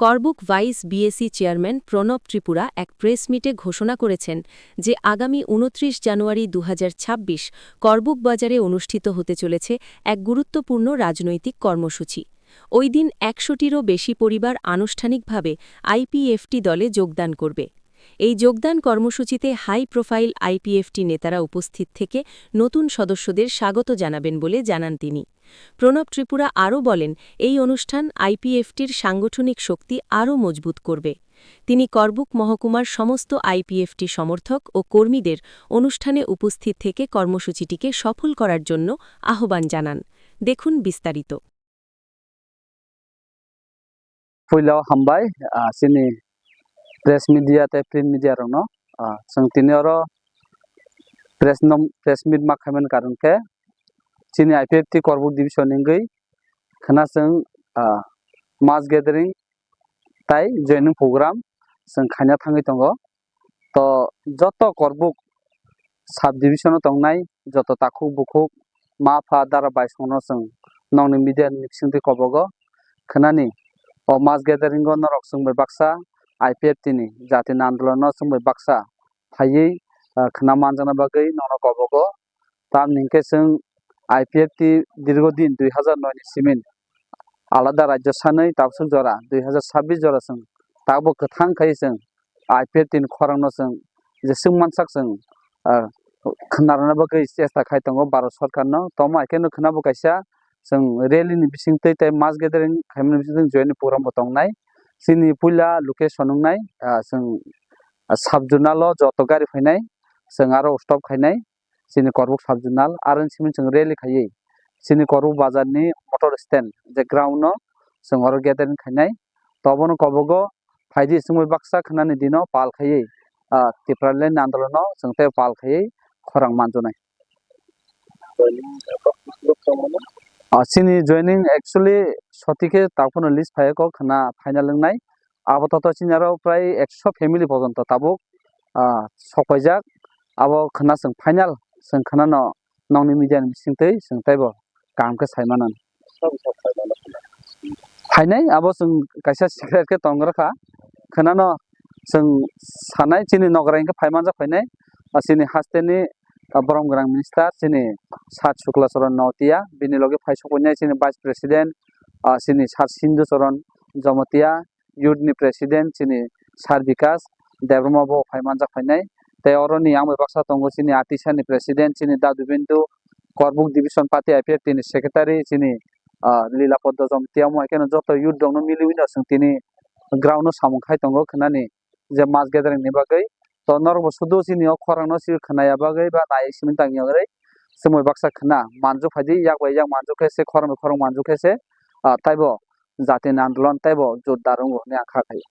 Karbook vice BAC chairman Pranab Tripura এক press মিটে ঘোষণা করেছেন যে আগামী ২৯ জানুয়ারি ২০২৬ করবুক বাজারে অনুষ্ঠিত হতে চলেছে এক গুরুত্বপূর্ণ রাজনৈতিক কর্মসূচি। ওই দিন ১০০টিরও বেশি পরিবার আনুষ্ঠানিকভাবে আইপিএফটি দলে যোগদান করবে। এই যোগদান কর্মসূচিতে হাই প্রোফাইল আইপিএফটি নেতারা উপস্থিত থেকে নতুন সদস্যদের স্বাগত জানাবেন বলে জানান তিনি। প্রণব ত্রিপুরা আরও বলেন, এই অনুষ্ঠান আইপিএফটির সাংগঠনিক শক্তি আরও মজবুত করবে। তিনি করবুক মহকুমার সমস্ত আইপিএফটি সমর্থক ও কর্মীদের অনুষ্ঠানে উপস্থিত থেকে কর্মসূচিটিকে সফল করার জন্য আহ্বান জানান। দেখুন বিস্তারিত। পয়লাও হামবাই চিনি প্রেস মিডিয়া তে প্রিন্ট মিডিया रंनो जों तिनि अरो प्रेस मिट मा खामन कारण के चिनि आईपीएफटी करबुक डिविजन निंगै खना जों मास गैदरिंग ताई जॉइनिंग प्रोग्राम जों खाना थांगै दंगो तो जत करबुक सब डिविजन दंनाय जत ताखु बुखु मा फा दारा बायसनो जों नंनि मिडिया निक्सिंति कबगो खनानि ओ मास गैदरिंग गो नरक जों बाक्सा आईपीएफटी नि जाति आंदोलन जों बाक्सा फायै खना मानजाना बागै नन कबगो ताम निंके जों आईपीएफटी दीर्घदिन 2009 नि सिमिन आलादा राज्य सानै ताबसुक जरा 2026 जरा जों ताबो गोथां खाय जों आईपीएफटी नि खरांनो जों जेसों मानसाक जों खनारना बागै चेष्टा खाय दंगो भारत सरकारनो तमा केनो खनाबो कायसा जों रैली नि बिसिंतै तै मास गैदरिंग खायमनि बिसिं जॉइन प्रोग्राम बतंनाय सिनि पुला लोकेशन नंनाय जों साब जुनाल जत गारि फैनाय जों आरो स्टप खायनाय सिनि करबुक साब जुनाल आरो सिमिन जों रैली खायै सिनि करबुक बाजारनि मोटर स्टैंड जे ग्राउंड जों आरो गैदरिंग खायनाय तबनो कबगो फायदि जों बाक्सा खनानि दिनो पाल खायै तिप्रालेन आंदोलन जों ते पाल खायै खरां मानजनाय सिनि जॉइनिंग एक्चुअली सतिके ताफोनो लिस्ट फायको खना फाइनल लंनाय आबो तो सिनारो प्राय 100 फैमिली पर्यंत ताबो सफायजाक आबो खना जों फाइनल जों खना नंनि मिडिया मिसिंतै जों ताइबो कामके सायमानन फाइनाय आबो जों कायसा सिक्रेट के तंगरखा खना जों सानाय चिनि नगरायनके फायमानजा फायनाय सिनि हास्टेनि ब्रह्मग्रां मिनिस्टार चिनि सात शुक्ला चरण नौतिया बिनि लगे फायसकनाय चिनि वाइस प्रेसिडेंट चिनि सात सिंधु चरण जमतिया युथनि प्रेसिडेंट चिनि सार विकास देब्रमाबो फायमानजा फायनाय ते अरनि आंबो बाक्सा तंगो चिनि आतिसानि प्रेसिडेंट चिनि Dadubindu Karbuk division party IPFT नि सेक्रेटारि चिनि लीलापद जमतिया मयकेन जत युथ दंनो मिलिविनो जों तिनि ग्राउंड सामखाय तंगो खनानि जे मास गैदरिंग नि बागै तो नरबो सुदु चिनि खरांनो सि खनाया बागै बा नाय सिमिन तांगियरै समय बाक्सा खना मानजु फादि याक बाय याक मानजु केसे खरम खरम मानजु केसे ताइबो जातिनि आंदोलन ताइबो जोरदार होने आखा खायो।